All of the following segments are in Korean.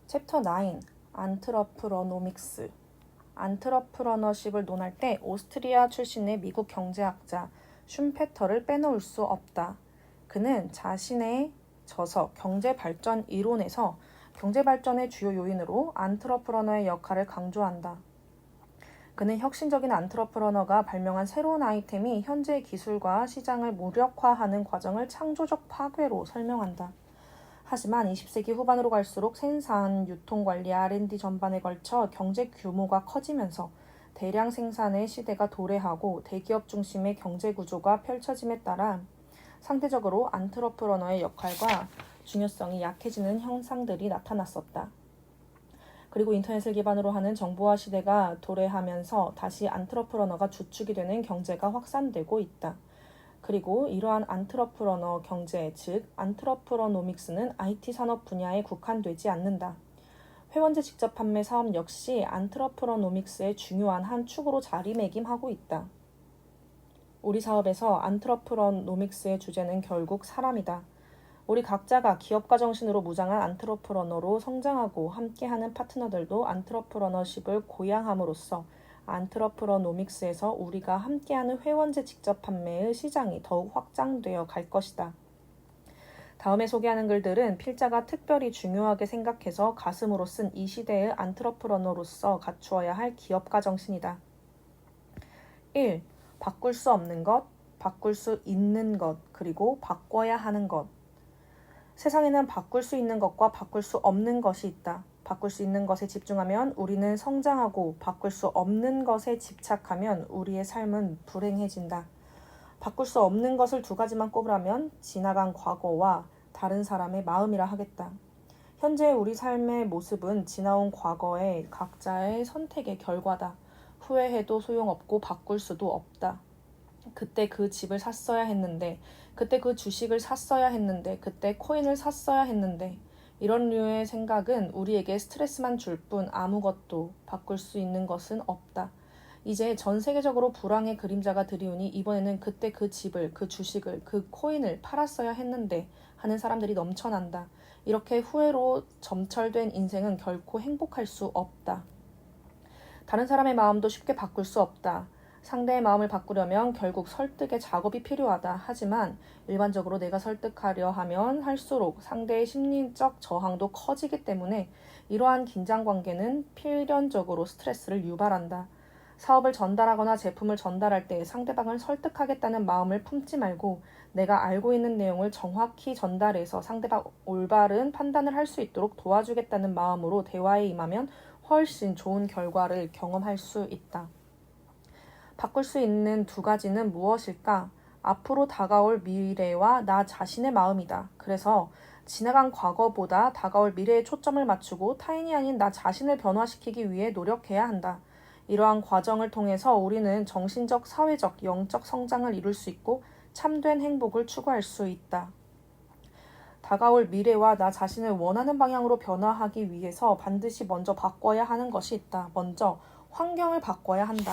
챕터 9. 안트러프러노믹스. 안트러프러너십을 논할 때 오스트리아 출신의 미국 경제학자 슌페터를 빼놓을 수 없다. 그는 자신의 저서 경제발전 이론에서 경제발전의 주요 요인으로 안트러프러너의 역할을 강조한다. 그는 혁신적인 안트러프러너가 발명한 새로운 아이템이 현재의 기술과 시장을 무력화하는 과정을 창조적 파괴로 설명한다. 하지만 20세기 후반으로 갈수록 생산, 유통관리, R&D 전반에 걸쳐 경제 규모가 커지면서 대량 생산의 시대가 도래하고 대기업 중심의 경제 구조가 펼쳐짐에 따라 상대적으로 안트러프러너의 역할과 중요성이 약해지는 현상들이 나타났었다. 그리고 인터넷을 기반으로 하는 정보화 시대가 도래하면서 다시 안트러프러너가 주축이 되는 경제가 확산되고 있다. 그리고 이러한 안트러프러너 경제, 즉 안트러프러노믹스는 IT 산업 분야에 국한되지 않는다. 회원제 직접 판매 사업 역시 안트러프러노믹스의 중요한 한 축으로 자리매김하고 있다. 우리 사업에서 안트러프러노믹스의 주제는 결국 사람이다. 우리 각자가 기업가 정신으로 무장한 안트러프러너로 성장하고 함께하는 파트너들도 안트러프러너십을 고양함으로써 안트러프러노믹스에서 우리가 함께하는 회원제 직접 판매의 시장이 더욱 확장되어 갈 것이다. 다음에 소개하는 글들은 필자가 특별히 중요하게 생각해서 가슴으로 쓴 이 시대의 안트러프러너로서 갖추어야 할 기업가 정신이다. 1. 바꿀 수 없는 것, 바꿀 수 있는 것, 그리고 바꿔야 하는 것. 세상에는 바꿀 수 있는 것과 바꿀 수 없는 것이 있다. 바꿀 수 있는 것에 집중하면 우리는 성장하고 바꿀 수 없는 것에 집착하면 우리의 삶은 불행해진다. 바꿀 수 없는 것을 두 가지만 꼽으라면 지나간 과거와 다른 사람의 마음이라 하겠다. 현재 우리 삶의 모습은 지나온 과거의 각자의 선택의 결과다. 후회해도 소용없고 바꿀 수도 없다. 그때 그 집을 샀어야 했는데, 그때 그 주식을 샀어야 했는데, 그때 코인을 샀어야 했는데, 이런 류의 생각은 우리에게 스트레스만 줄 뿐 아무것도 바꿀 수 있는 것은 없다. 이제 전 세계적으로 불황의 그림자가 드리우니 이번에는 그때 그 집을, 그 주식을, 그 코인을 팔았어야 했는데 하는 사람들이 넘쳐난다. 이렇게 후회로 점철된 인생은 결코 행복할 수 없다. 다른 사람의 마음도 쉽게 바꿀 수 없다. 상대의 마음을 바꾸려면 결국 설득의 작업이 필요하다. 하지만 일반적으로 내가 설득하려 하면 할수록 상대의 심리적 저항도 커지기 때문에 이러한 긴장관계는 필연적으로 스트레스를 유발한다. 사업을 전달하거나 제품을 전달할 때 상대방을 설득하겠다는 마음을 품지 말고 내가 알고 있는 내용을 정확히 전달해서 상대방 올바른 판단을 할 수 있도록 도와주겠다는 마음으로 대화에 임하면 훨씬 좋은 결과를 경험할 수 있다. 바꿀 수 있는 두 가지는 무엇일까? 앞으로 다가올 미래와 나 자신의 마음이다. 그래서 지나간 과거보다 다가올 미래에 초점을 맞추고 타인이 아닌 나 자신을 변화시키기 위해 노력해야 한다. 이러한 과정을 통해서 우리는 정신적, 사회적, 영적 성장을 이룰 수 있고 참된 행복을 추구할 수 있다. 다가올 미래와 나 자신을 원하는 방향으로 변화하기 위해서 반드시 먼저 바꿔야 하는 것이 있다. 먼저 환경을 바꿔야 한다.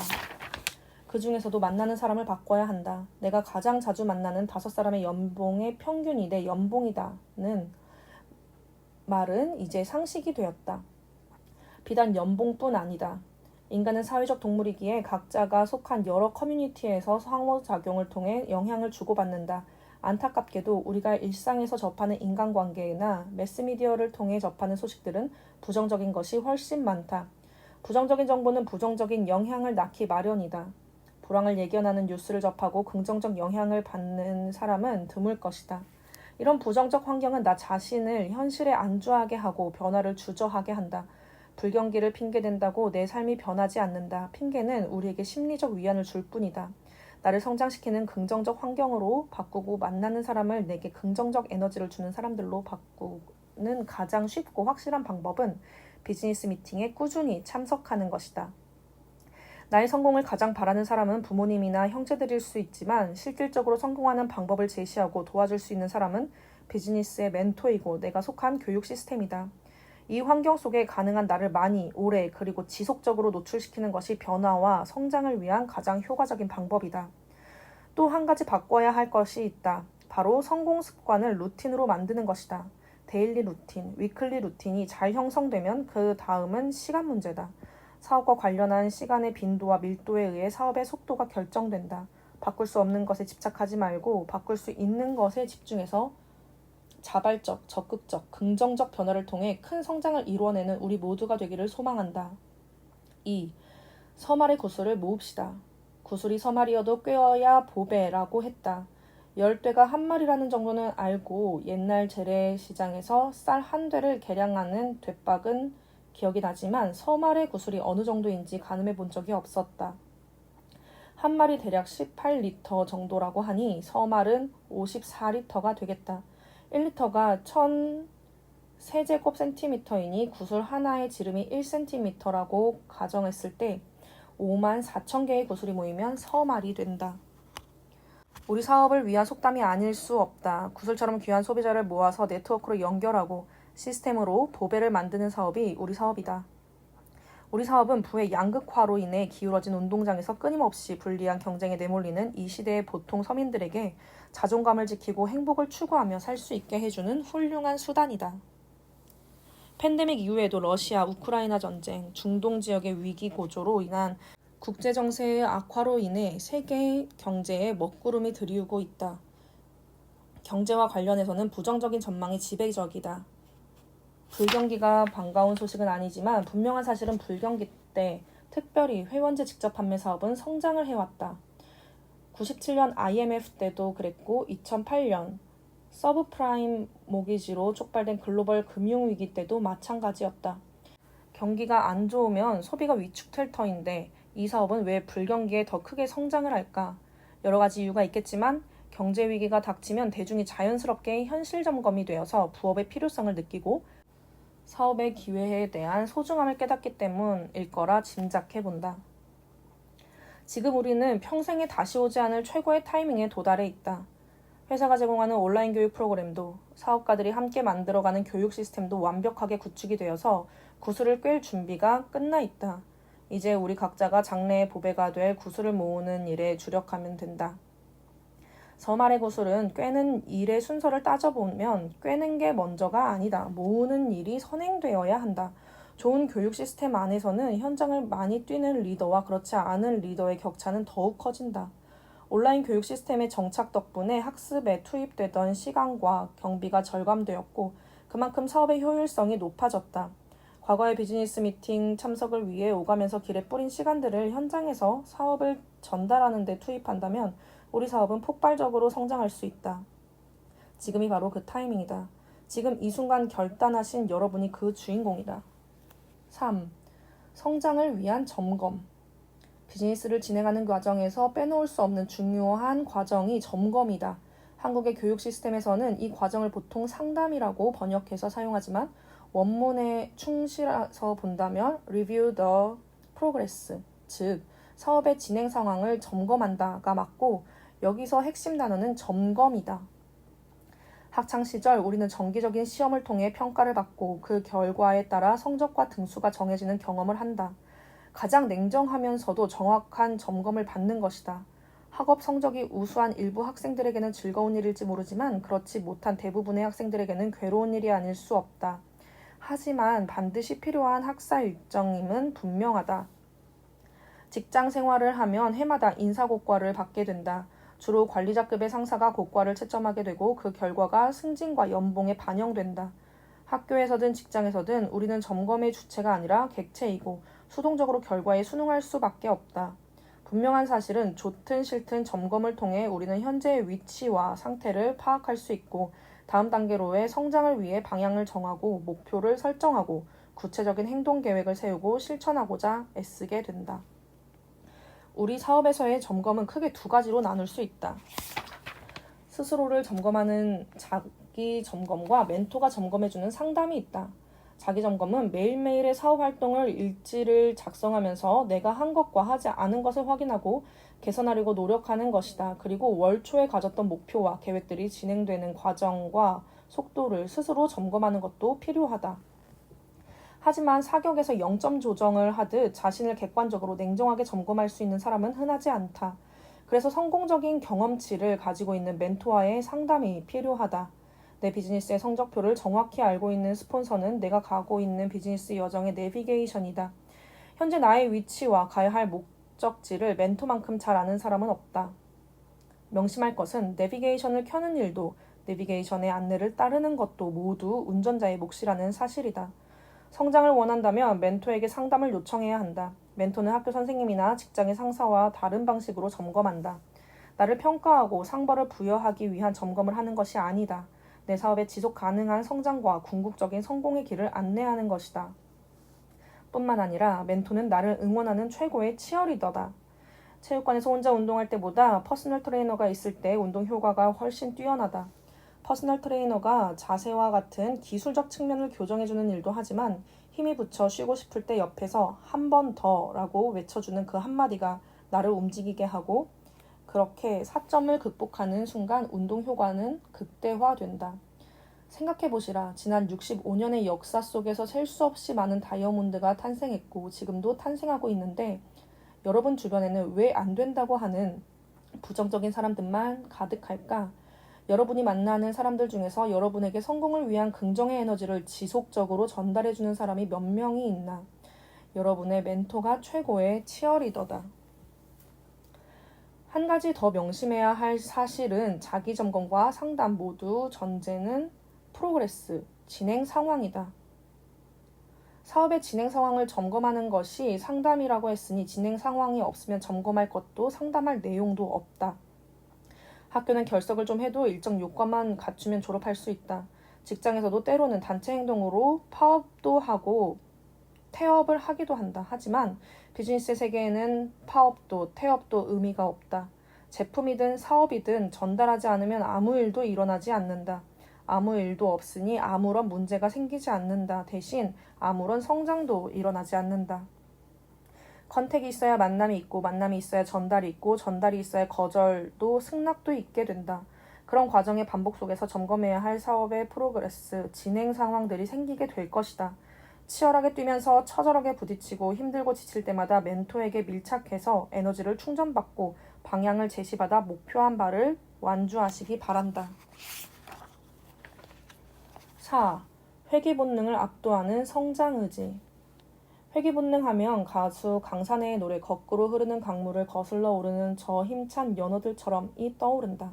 그 중에서도 만나는 사람을 바꿔야 한다. 내가 가장 자주 만나는 5사람의 연봉의 평균이 내 연봉이다는 말은 이제 상식이 되었다. 비단 연봉뿐 아니다. 인간은 사회적 동물이기에 각자가 속한 여러 커뮤니티에서 상호작용을 통해 영향을 주고받는다. 안타깝게도 우리가 일상에서 접하는 인간관계나 매스미디어를 통해 접하는 소식들은 부정적인 것이 훨씬 많다. 부정적인 정보는 부정적인 영향을 낳기 마련이다. 불황을 예견하는 뉴스를 접하고 긍정적 영향을 받는 사람은 드물 것이다. 이런 부정적 환경은 나 자신을 현실에 안주하게 하고 변화를 주저하게 한다. 불경기를 핑계댄다고 내 삶이 변하지 않는다. 핑계는 우리에게 심리적 위안을 줄 뿐이다. 나를 성장시키는 긍정적 환경으로 바꾸고 만나는 사람을 내게 긍정적 에너지를 주는 사람들로 바꾸는 가장 쉽고 확실한 방법은 비즈니스 미팅에 꾸준히 참석하는 것이다. 나의 성공을 가장 바라는 사람은 부모님이나 형제들일 수 있지만 실질적으로 성공하는 방법을 제시하고 도와줄 수 있는 사람은 비즈니스의 멘토이고 내가 속한 교육 시스템이다. 이 환경 속에 가능한 나를 많이, 오래, 그리고 지속적으로 노출시키는 것이 변화와 성장을 위한 가장 효과적인 방법이다. 또 한 가지 바꿔야 할 것이 있다. 바로 성공 습관을 루틴으로 만드는 것이다. 데일리 루틴, 위클리 루틴이 잘 형성되면 그 다음은 시간 문제다. 사업과 관련한 시간의 빈도와 밀도에 의해 사업의 속도가 결정된다. 바꿀 수 없는 것에 집착하지 말고 바꿀 수 있는 것에 집중해서 자발적, 적극적, 긍정적 변화를 통해 큰 성장을 이루어내는 우리 모두가 되기를 소망한다. 2. 서말의 구슬을 모읍시다. 구슬이 서말이어도 꿰어야 보배라고 했다. 10대가 한 마리라는 정도는 알고 옛날 재래시장에서 쌀 한 대를 계량하는 됐박은 기억이 나지만 서말의 구슬이 어느 정도인지 가늠해 본 적이 없었다. 한 마리 대략 18리터 정도라고 하니 서말은 54리터가 되겠다. 1리터가 1000세제곱센티미터이니 구슬 하나의 지름이 1cm라고 가정했을 때 54,000개의 구슬이 모이면 서말이 된다. 우리 사업을 위한 속담이 아닐 수 없다. 구슬처럼 귀한 소비자를 모아서 네트워크로 연결하고 시스템으로 보배를 만드는 사업이 우리 사업이다. 우리 사업은 부의 양극화로 인해 기울어진 운동장에서 끊임없이 불리한 경쟁에 내몰리는 이 시대의 보통 서민들에게 자존감을 지키고 행복을 추구하며 살 수 있게 해주는 훌륭한 수단이다. 팬데믹 이후에도 러시아, 우크라이나 전쟁, 중동 지역의 위기 고조로 인한 국제 정세의 악화로 인해 세계 경제에 먹구름이 들이우고 있다. 경제와 관련해서는 부정적인 전망이 지배적이다. 불경기가 반가운 소식은 아니지만 분명한 사실은 불경기 때 특별히 회원제 직접 판매 사업은 성장을 해왔다. 97년 IMF 때도 그랬고 2008년 서브프라임 모기지로 촉발된 글로벌 금융위기 때도 마찬가지였다. 경기가 안 좋으면 소비가 위축될 터인데 이 사업은 왜 불경기에 더 크게 성장을 할까? 여러 가지 이유가 있겠지만 경제 위기가 닥치면 대중이 자연스럽게 현실 점검이 되어서 부업의 필요성을 느끼고 사업의 기회에 대한 소중함을 깨닫기 때문일 거라 짐작해본다. 지금 우리는 평생에 다시 오지 않을 최고의 타이밍에 도달해 있다. 회사가 제공하는 온라인 교육 프로그램도 사업가들이 함께 만들어가는 교육 시스템도 완벽하게 구축이 되어서 구슬을 꿰 준비가 끝나 있다. 이제 우리 각자가 장래의 보배가 될 구슬을 모으는 일에 주력하면 된다. 서말의 구슬은 꿰는 일의 순서를 따져보면 꿰는 게 먼저가 아니다. 모으는 일이 선행되어야 한다. 좋은 교육 시스템 안에서는 현장을 많이 뛰는 리더와 그렇지 않은 리더의 격차는 더욱 커진다. 온라인 교육 시스템의 정착 덕분에 학습에 투입되던 시간과 경비가 절감되었고 그만큼 사업의 효율성이 높아졌다. 과거의 비즈니스 미팅 참석을 위해 오가면서 길에 뿌린 시간들을 현장에서 사업을 전달하는 데 투입한다면 우리 사업은 폭발적으로 성장할 수 있다. 지금이 바로 그 타이밍이다. 지금 이 순간 결단하신 여러분이 그 주인공이다. 3. 성장을 위한 점검. 비즈니스를 진행하는 과정에서 빼놓을 수 없는 중요한 과정이 점검이다. 한국의 교육 시스템에서는 이 과정을 보통 상담이라고 번역해서 사용하지만 원문에 충실해서 본다면 Review the Progress, 즉 사업의 진행 상황을 점검한다가 맞고 여기서 핵심 단어는 점검이다. 학창시절 우리는 정기적인 시험을 통해 평가를 받고 그 결과에 따라 성적과 등수가 정해지는 경험을 한다. 가장 냉정하면서도 정확한 점검을 받는 것이다. 학업 성적이 우수한 일부 학생들에게는 즐거운 일일지 모르지만 그렇지 못한 대부분의 학생들에게는 괴로운 일이 아닐 수 없다. 하지만 반드시 필요한 학사 일정임은 분명하다. 직장 생활을 하면 해마다 인사고과를 받게 된다. 주로 관리자급의 상사가 고과를 채점하게 되고 그 결과가 승진과 연봉에 반영된다. 학교에서든 직장에서든 우리는 점검의 주체가 아니라 객체이고 수동적으로 결과에 순응할 수밖에 없다. 분명한 사실은 좋든 싫든 점검을 통해 우리는 현재의 위치와 상태를 파악할 수 있고 다음 단계로의 성장을 위해 방향을 정하고 목표를 설정하고 구체적인 행동 계획을 세우고 실천하고자 애쓰게 된다. 우리 사업에서의 점검은 크게 두 가지로 나눌 수 있다. 스스로를 점검하는 자기 점검과 멘토가 점검해주는 상담이 있다. 자기 점검은 매일매일의 사업 활동을 일지를 작성하면서 내가 한 것과 하지 않은 것을 확인하고 개선하려고 노력하는 것이다. 그리고 월 초에 가졌던 목표와 계획들이 진행되는 과정과 속도를 스스로 점검하는 것도 필요하다. 하지만 사격에서 0점 조정을 하듯 자신을 객관적으로 냉정하게 점검할 수 있는 사람은 흔하지 않다. 그래서 성공적인 경험치를 가지고 있는 멘토와의 상담이 필요하다. 내 비즈니스의 성적표를 정확히 알고 있는 스폰서는 내가 가고 있는 비즈니스 여정의 내비게이션이다. 현재 나의 위치와 가야 할 목적지를 멘토만큼 잘 아는 사람은 없다. 명심할 것은 내비게이션을 켜는 일도 내비게이션의 안내를 따르는 것도 모두 운전자의 몫이라는 사실이다. 성장을 원한다면 멘토에게 상담을 요청해야 한다. 멘토는 학교 선생님이나 직장의 상사와 다른 방식으로 점검한다. 나를 평가하고 상벌을 부여하기 위한 점검을 하는 것이 아니다. 내 사업의 지속 가능한 성장과 궁극적인 성공의 길을 안내하는 것이다. 뿐만 아니라 멘토는 나를 응원하는 최고의 치어리더다. 체육관에서 혼자 운동할 때보다 퍼스널 트레이너가 있을 때 운동 효과가 훨씬 뛰어나다. 퍼스널 트레이너가 자세와 같은 기술적 측면을 교정해주는 일도 하지만 힘이 붙여 쉬고 싶을 때 옆에서 한 번 더라고 외쳐주는 그 한마디가 나를 움직이게 하고 그렇게 사점을 극복하는 순간 운동 효과는 극대화된다. 생각해보시라. 지난 65년의 역사 속에서 셀 수 없이 많은 다이아몬드가 탄생했고 지금도 탄생하고 있는데 여러분 주변에는 왜 안 된다고 하는 부정적인 사람들만 가득할까? 여러분이 만나는 사람들 중에서 여러분에게 성공을 위한 긍정의 에너지를 지속적으로 전달해주는 사람이 몇 명이 있나? 여러분의 멘토가 최고의 치어리더다. 한 가지 더 명심해야 할 사실은 자기 점검과 상담 모두 전제는 프로그레스, 진행 상황이다. 사업의 진행 상황을 점검하는 것이 상담이라고 했으니 진행 상황이 없으면 점검할 것도 상담할 내용도 없다. 학교는 결석을 좀 해도 일정 요건만 갖추면 졸업할 수 있다. 직장에서도 때로는 단체 행동으로 파업도 하고 태업을 하기도 한다. 하지만 비즈니스의 세계에는 파업도 태업도 의미가 없다. 제품이든 사업이든 전달하지 않으면 아무 일도 일어나지 않는다. 아무 일도 없으니 아무런 문제가 생기지 않는다. 대신 아무런 성장도 일어나지 않는다. 컨택이 있어야 만남이 있고 만남이 있어야 전달이 있고 전달이 있어야 거절도 승낙도 있게 된다. 그런 과정의 반복 속에서 점검해야 할 사업의 프로그레스, 진행 상황들이 생기게 될 것이다. 치열하게 뛰면서 처절하게 부딪히고 힘들고 지칠 때마다 멘토에게 밀착해서 에너지를 충전받고 방향을 제시받아 목표한 바를 완주하시기 바란다. 4. 회귀 본능을 압도하는 성장의지. 회귀 본능 하면 가수 강산의 노래 거꾸로 흐르는 강물을 거슬러 오르는 저 힘찬 연어들처럼이 떠오른다.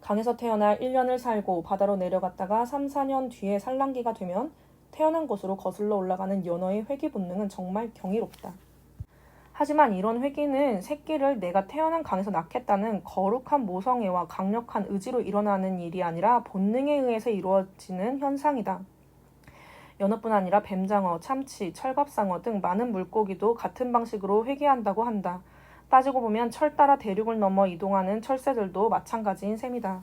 강에서 태어나 1년을 살고 바다로 내려갔다가 3, 4년 뒤에 산란기가 되면 태어난 곳으로 거슬러 올라가는 연어의 회귀 본능은 정말 경이롭다. 하지만 이런 회귀는 새끼를 내가 태어난 강에서 낳겠다는 거룩한 모성애와 강력한 의지로 일어나는 일이 아니라 본능에 의해서 이루어지는 현상이다. 연어뿐 아니라 뱀장어, 참치, 철갑상어 등 많은 물고기도 같은 방식으로 회귀한다고 한다. 따지고 보면 철 따라 대륙을 넘어 이동하는 철새들도 마찬가지인 셈이다.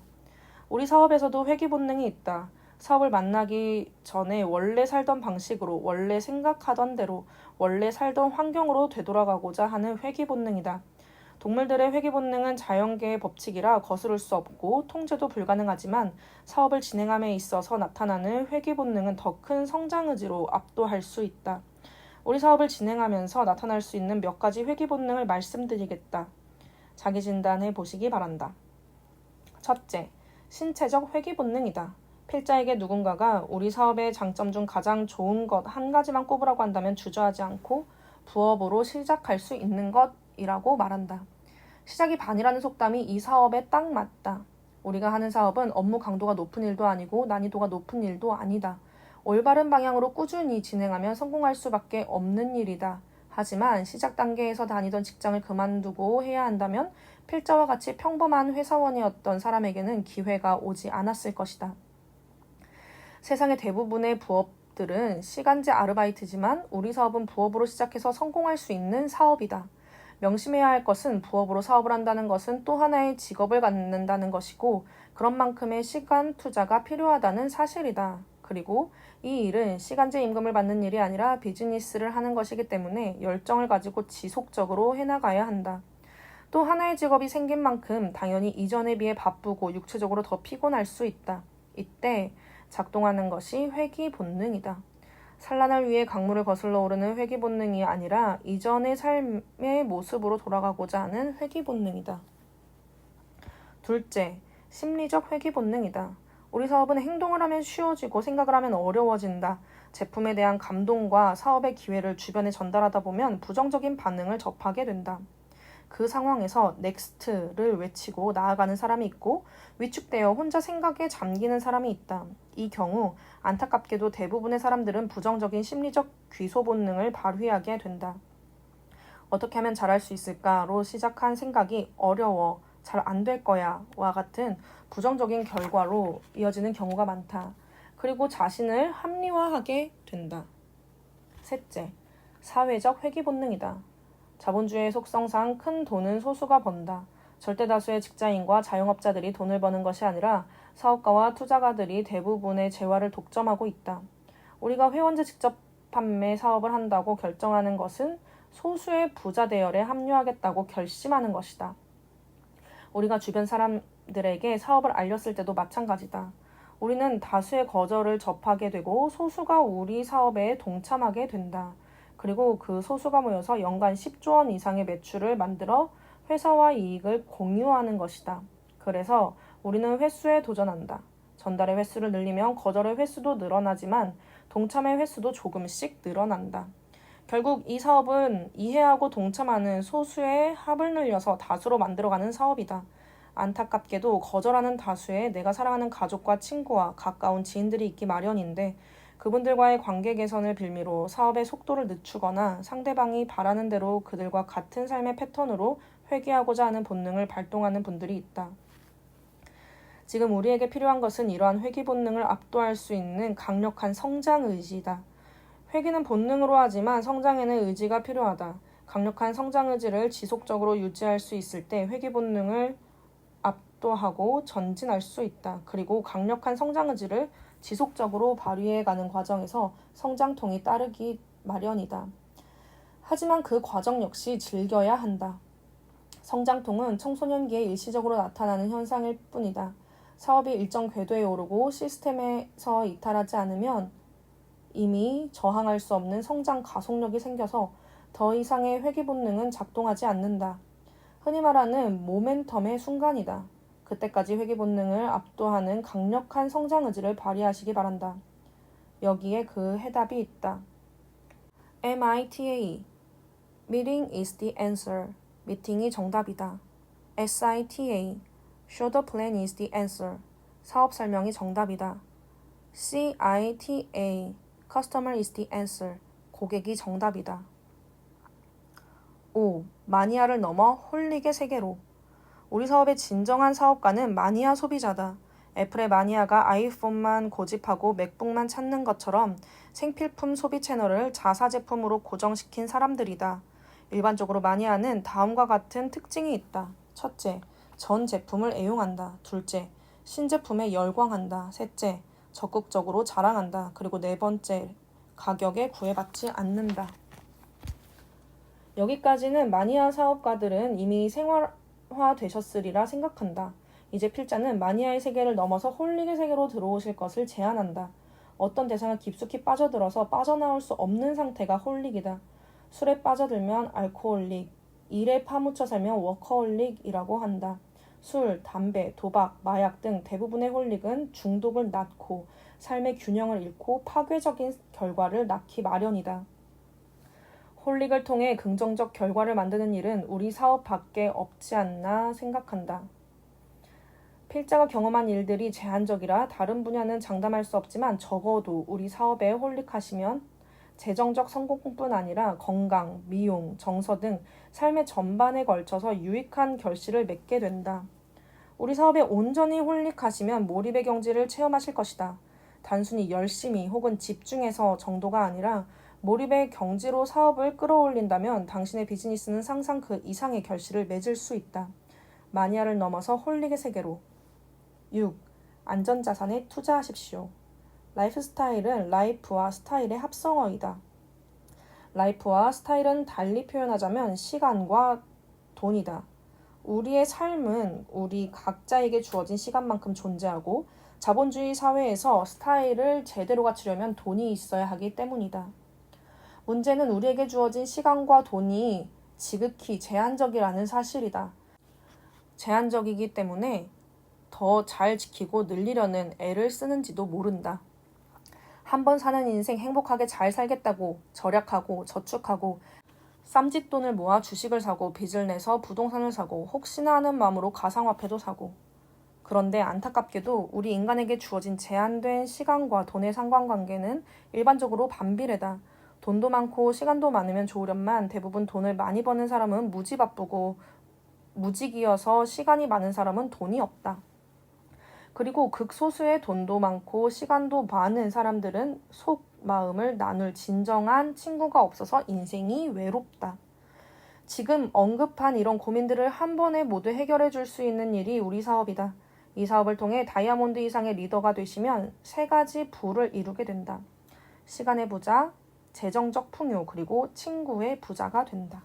우리 사업에서도 회귀 본능이 있다. 사업을 만나기 전에 원래 살던 방식으로, 원래 생각하던 대로, 원래 살던 환경으로 되돌아가고자 하는 회귀 본능이다. 동물들의 회귀 본능은 자연계의 법칙이라 거스를 수 없고 통제도 불가능하지만 사업을 진행함에 있어서 나타나는 회귀 본능은 더 큰 성장 의지로 압도할 수 있다. 우리 사업을 진행하면서 나타날 수 있는 몇 가지 회귀 본능을 말씀드리겠다. 자기 진단해 보시기 바란다. 첫째, 신체적 회귀 본능이다. 필자에게 누군가가 우리 사업의 장점 중 가장 좋은 것 한 가지만 꼽으라고 한다면 주저하지 않고 부업으로 시작할 수 있는 것이라고 말한다. 시작이 반이라는 속담이 이 사업에 딱 맞다. 우리가 하는 사업은 업무 강도가 높은 일도 아니고 난이도가 높은 일도 아니다. 올바른 방향으로 꾸준히 진행하면 성공할 수밖에 없는 일이다. 하지만 시작 단계에서 다니던 직장을 그만두고 해야 한다면 필자와 같이 평범한 회사원이었던 사람에게는 기회가 오지 않았을 것이다. 세상의 대부분의 부업들은 시간제 아르바이트지만 우리 사업은 부업으로 시작해서 성공할 수 있는 사업이다. 명심해야 할 것은 부업으로 사업을 한다는 것은 또 하나의 직업을 갖는다는 것이고 그런 만큼의 시간 투자가 필요하다는 사실이다. 그리고 이 일은 시간제 임금을 받는 일이 아니라 비즈니스를 하는 것이기 때문에 열정을 가지고 지속적으로 해나가야 한다. 또 하나의 직업이 생긴 만큼 당연히 이전에 비해 바쁘고 육체적으로 더 피곤할 수 있다. 이때 작동하는 것이 회귀 본능이다. 산란을 위해 강물을 거슬러 오르는 회귀 본능이 아니라 이전의 삶의 모습으로 돌아가고자 하는 회귀 본능이다. 둘째, 심리적 회귀 본능이다. 우리 사업은 행동을 하면 쉬워지고 생각을 하면 어려워진다. 제품에 대한 감동과 사업의 기회를 주변에 전달하다 보면 부정적인 반응을 접하게 된다. 그 상황에서 넥스트를 외치고 나아가는 사람이 있고 위축되어 혼자 생각에 잠기는 사람이 있다. 이 경우 안타깝게도 대부분의 사람들은 부정적인 심리적 귀소 본능을 발휘하게 된다. 어떻게 하면 잘할 수 있을까로 시작한 생각이 어려워, 잘 안 될 거야 와 같은 부정적인 결과로 이어지는 경우가 많다. 그리고 자신을 합리화하게 된다. 셋째, 사회적 회귀 본능이다. 자본주의의 속성상 큰 돈은 소수가 번다. 절대 다수의 직장인과 자영업자들이 돈을 버는 것이 아니라 사업가와 투자가들이 대부분의 재화를 독점하고 있다. 우리가 회원제 직접 판매 사업을 한다고 결정하는 것은 소수의 부자 대열에 합류하겠다고 결심하는 것이다. 우리가 주변 사람들에게 사업을 알렸을 때도 마찬가지다. 우리는 다수의 거절을 접하게 되고 소수가 우리 사업에 동참하게 된다. 그리고 그 소수가 모여서 연간 10조 원 이상의 매출을 만들어 회사와 이익을 공유하는 것이다. 그래서 우리는 횟수에 도전한다. 전달의 횟수를 늘리면 거절의 횟수도 늘어나지만 동참의 횟수도 조금씩 늘어난다. 결국 이 사업은 이해하고 동참하는 소수의 합을 늘려서 다수로 만들어가는 사업이다. 안타깝게도 거절하는 다수의 내가 사랑하는 가족과 친구와 가까운 지인들이 있기 마련인데 그분들과의 관계 개선을 빌미로 사업의 속도를 늦추거나 상대방이 바라는 대로 그들과 같은 삶의 패턴으로 회귀하고자 하는 본능을 발동하는 분들이 있다. 지금 우리에게 필요한 것은 이러한 회귀 본능을 압도할 수 있는 강력한 성장 의지이다. 회귀는 본능으로 하지만 성장에는 의지가 필요하다. 강력한 성장 의지를 지속적으로 유지할 수 있을 때 회귀 본능을 압도하고 전진할 수 있다. 그리고 강력한 성장 의지를 지속적으로 발휘해가는 과정에서 성장통이 따르기 마련이다. 하지만 그 과정 역시 즐겨야 한다. 성장통은 청소년기에 일시적으로 나타나는 현상일 뿐이다. 사업이 일정 궤도에 오르고 시스템에서 이탈하지 않으면 이미 저항할 수 없는 성장 가속력이 생겨서 더 이상의 회귀 본능은 작동하지 않는다. 흔히 말하는 모멘텀의 순간이다. 그때까지 회귀 본능을 압도하는 강력한 성장 의지를 발휘하시기 바란다. 여기에 그 해답이 있다. MITA Meeting is the answer. 미팅이 정답이다. SITA Show the plan is the answer. 사업 설명이 정답이다. CITA Customer is the answer. 고객이 정답이다. 5. 마니아를 넘어 홀릭의 세계로. 우리 사업의 진정한 사업가는 마니아 소비자다. 애플의 마니아가 아이폰만 고집하고 맥북만 찾는 것처럼 생필품 소비 채널을 자사 제품으로 고정시킨 사람들이다. 일반적으로 마니아는 다음과 같은 특징이 있다. 첫째, 전 제품을 애용한다. 둘째, 신제품에 열광한다. 셋째, 적극적으로 자랑한다. 그리고 네 번째, 가격에 구애받지 않는다. 여기까지는 마니아 사업가들은 이미 생활화되셨으리라 생각한다. 이제 필자는 마니아의 세계를 넘어서 홀릭의 세계로 들어오실 것을 제안한다. 어떤 대상을 깊숙이 빠져들어서 빠져나올 수 없는 상태가 홀릭이다. 술에 빠져들면 알코올릭, 일에 파묻혀 살면 워커홀릭이라고 한다. 술, 담배, 도박, 마약 등 대부분의 홀릭은 중독을 낳고 삶의 균형을 잃고 파괴적인 결과를 낳기 마련이다. 홀릭을 통해 긍정적 결과를 만드는 일은 우리 사업 밖에 없지 않나 생각한다. 필자가 경험한 일들이 제한적이라 다른 분야는 장담할 수 없지만 적어도 우리 사업에 홀릭하시면 재정적 성공뿐 아니라 건강, 미용, 정서 등 삶의 전반에 걸쳐서 유익한 결실을 맺게 된다. 우리 사업에 온전히 홀릭하시면 몰입의 경지를 체험하실 것이다. 단순히 열심히 혹은 집중해서 정도가 아니라 몰입의 경지로 사업을 끌어올린다면 당신의 비즈니스는 상상 그 이상의 결실을 맺을 수 있다. 마니아를 넘어서 홀릭의 세계로. 6. 안전자산에 투자하십시오. 라이프 스타일은 라이프와 스타일의 합성어이다. 라이프와 스타일은 달리 표현하자면 시간과 돈이다. 우리의 삶은 우리 각자에게 주어진 시간만큼 존재하고 자본주의 사회에서 스타일을 제대로 갖추려면 돈이 있어야 하기 때문이다. 문제는 우리에게 주어진 시간과 돈이 지극히 제한적이라는 사실이다. 제한적이기 때문에 더 잘 지키고 늘리려는 애를 쓰는지도 모른다. 한 번 사는 인생 행복하게 잘 살겠다고 절약하고 저축하고 쌈짓돈을 모아 주식을 사고 빚을 내서 부동산을 사고 혹시나 하는 마음으로 가상화폐도 사고. 그런데 안타깝게도 우리 인간에게 주어진 제한된 시간과 돈의 상관관계는 일반적으로 반비례다. 돈도 많고 시간도 많으면 좋으련만 대부분 돈을 많이 버는 사람은 무지 바쁘고 무직이어서 시간이 많은 사람은 돈이 없다. 그리고 극소수의 돈도 많고 시간도 많은 사람들은 속 마음을 나눌 진정한 친구가 없어서 인생이 외롭다. 지금 언급한 이런 고민들을 한 번에 모두 해결해 줄 수 있는 일이 우리 사업이다. 이 사업을 통해 다이아몬드 이상의 리더가 되시면 세 가지 부를 이루게 된다. 시간의 부자, 재정적 풍요, 그리고 친구의 부자가 된다.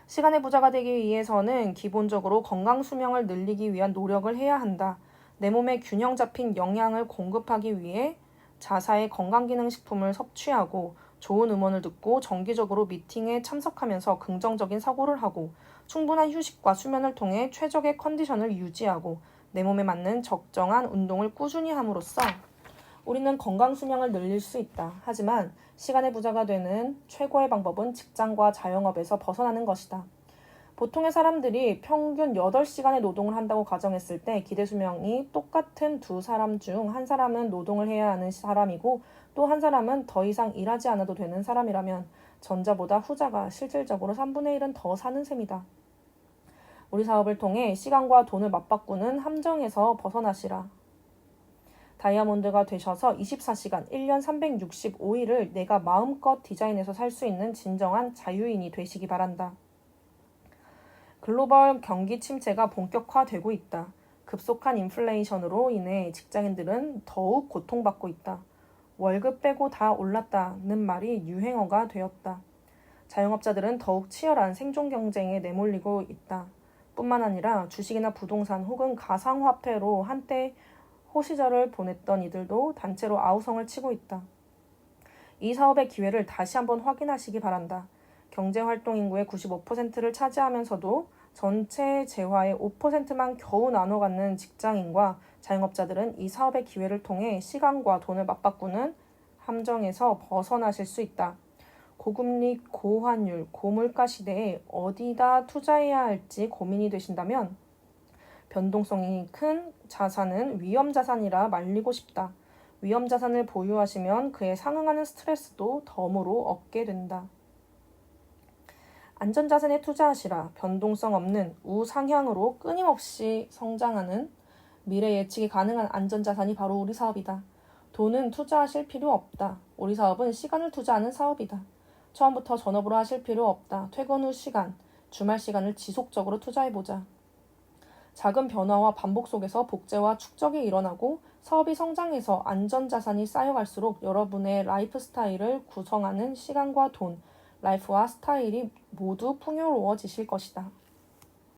시간의 부자가 되기 위해서는 기본적으로 건강 수명을 늘리기 위한 노력을 해야 한다. 내 몸에 균형 잡힌 영양을 공급하기 위해 자사의 건강기능식품을 섭취하고 좋은 음원을 듣고 정기적으로 미팅에 참석하면서 긍정적인 사고를 하고 충분한 휴식과 수면을 통해 최적의 컨디션을 유지하고 내 몸에 맞는 적정한 운동을 꾸준히 함으로써 우리는 건강 수명을 늘릴 수 있다. 하지만 시간의 부자가 되는 최고의 방법은 직장과 자영업에서 벗어나는 것이다. 보통의 사람들이 평균 8시간의 노동을 한다고 가정했을 때 기대 수명이 똑같은 두 사람 중 한 사람은 노동을 해야 하는 사람이고 또 한 사람은 더 이상 일하지 않아도 되는 사람이라면 전자보다 후자가 실질적으로 3분의 1은 더 사는 셈이다. 우리 사업을 통해 시간과 돈을 맞바꾸는 함정에서 벗어나시라. 다이아몬드가 되셔서 24시간, 1년 365일을 내가 마음껏 디자인해서 살 수 있는 진정한 자유인이 되시기 바란다. 글로벌 경기 침체가 본격화되고 있다. 급속한 인플레이션으로 인해 직장인들은 더욱 고통받고 있다. 월급 빼고 다 올랐다는 말이 유행어가 되었다. 자영업자들은 더욱 치열한 생존 경쟁에 내몰리고 있다. 뿐만 아니라 주식이나 부동산 혹은 가상화폐로 한때 호시절을 보냈던 이들도 단체로 아우성을 치고 있다. 이 사업의 기회를 다시 한번 확인하시기 바란다. 경제활동 인구의 95%를 차지하면서도 전체 재화의 5%만 겨우 나눠 갖는 직장인과 자영업자들은 이 사업의 기회를 통해 시간과 돈을 맞바꾸는 함정에서 벗어나실 수 있다. 고금리, 고환율, 고물가 시대에 어디다 투자해야 할지 고민이 되신다면 변동성이 큰 자산은 위험자산이라 말리고 싶다. 위험자산을 보유하시면 그에 상응하는 스트레스도 덤으로 얻게 된다. 안전자산에 투자하시라. 변동성 없는 우상향으로 끊임없이 성장하는 미래 예측이 가능한 안전자산이 바로 우리 사업이다. 돈은 투자하실 필요 없다. 우리 사업은 시간을 투자하는 사업이다. 처음부터 전업으로 하실 필요 없다. 퇴근 후 시간, 주말 시간을 지속적으로 투자해보자. 작은 변화와 반복 속에서 복제와 축적이 일어나고 사업이 성장해서 안전자산이 쌓여갈수록 여러분의 라이프 스타일을 구성하는 시간과 돈, 라이프와 스타일이 모두 풍요로워지실 것이다.